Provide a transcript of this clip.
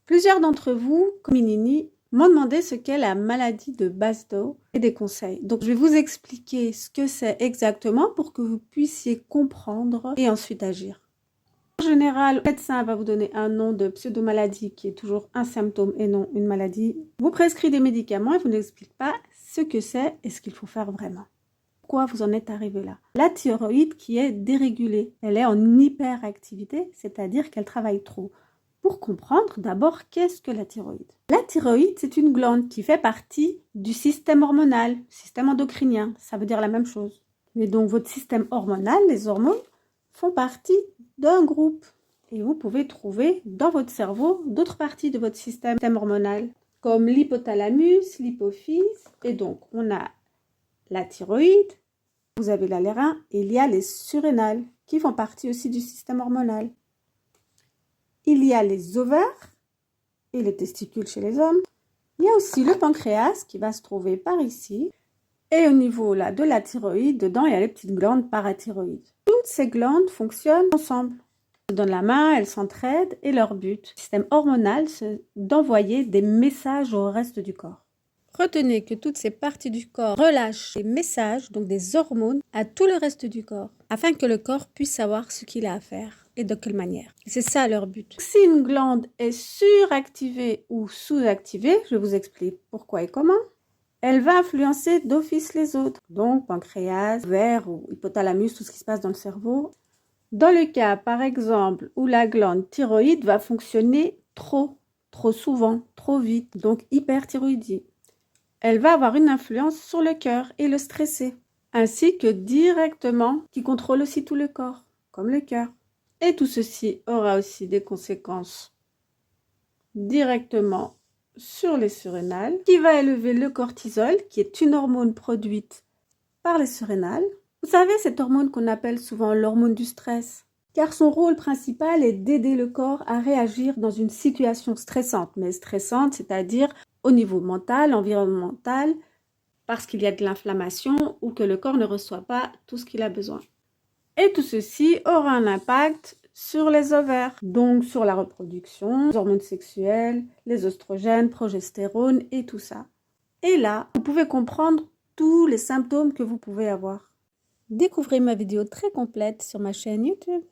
Plusieurs d'entre vous, comme Minini, m'ont demandé ce qu'est la maladie de Basedow et des conseils. Donc, je vais vous expliquer ce que c'est exactement pour que vous puissiez comprendre et ensuite agir. En général, le médecin va vous donner un nom de pseudo-maladie qui est toujours un symptôme et non une maladie. Vous prescrit des médicaments et vous n'explique pas ce que c'est et ce qu'il faut faire vraiment. Pourquoi vous en êtes arrivé là? La thyroïde qui est dérégulée, elle est en hyperactivité, c'est-à-dire qu'elle travaille trop. Pour comprendre, d'abord, qu'est-ce que la thyroïde? La thyroïde, c'est une glande qui fait partie du système hormonal, système endocrinien, ça veut dire la même chose. Mais donc, votre système hormonal, les hormones, font partie d'un groupe. Et vous pouvez trouver dans votre cerveau d'autres parties de votre système hormonal, comme l'hypothalamus, l'hypophyse. Et donc, on a la thyroïde, vous avez les reins, et il y a les surrénales, qui font partie aussi du système hormonal. Il y a les ovaires et les testicules chez les hommes. Il y a aussi le pancréas qui va se trouver par ici. Et au niveau là, de la thyroïde, dedans, il y a les petites glandes parathyroïdes. Toutes ces glandes fonctionnent ensemble. Elles se donnent la main, elles s'entraident et leur but, le système hormonal, c'est d'envoyer des messages au reste du corps. Retenez que toutes ces parties du corps relâchent des messages, donc des hormones, à tout le reste du corps, afin que le corps puisse savoir ce qu'il a à faire et de quelle manière. C'est ça leur but. Si une glande est suractivée ou sous-activée, je vous explique pourquoi et comment, elle va influencer d'office les autres, donc pancréas, ovaire ou hypothalamus, tout ce qui se passe dans le cerveau. Dans le cas, par exemple, où la glande thyroïde va fonctionner trop souvent, trop vite, donc hyperthyroïdie, elle va avoir une influence sur le cœur et le stresser, ainsi que directement, qui contrôle aussi tout le corps, comme le cœur. Et tout ceci aura aussi des conséquences directement sur les surrénales, qui va élever le cortisol, qui est une hormone produite par les surrénales. Vous savez, cette hormone qu'on appelle souvent l'hormone du stress, car son rôle principal est d'aider le corps à réagir dans une situation stressante, mais stressante, c'est-à-dire au niveau mental, environnemental, parce qu'il y a de l'inflammation ou que le corps ne reçoit pas tout ce qu'il a besoin. Et tout ceci aura un impact sur les ovaires, donc sur la reproduction, les hormones sexuelles, les oestrogènes, progestérone et tout ça. Et là, vous pouvez comprendre tous les symptômes que vous pouvez avoir. Découvrez ma vidéo très complète sur ma chaîne YouTube.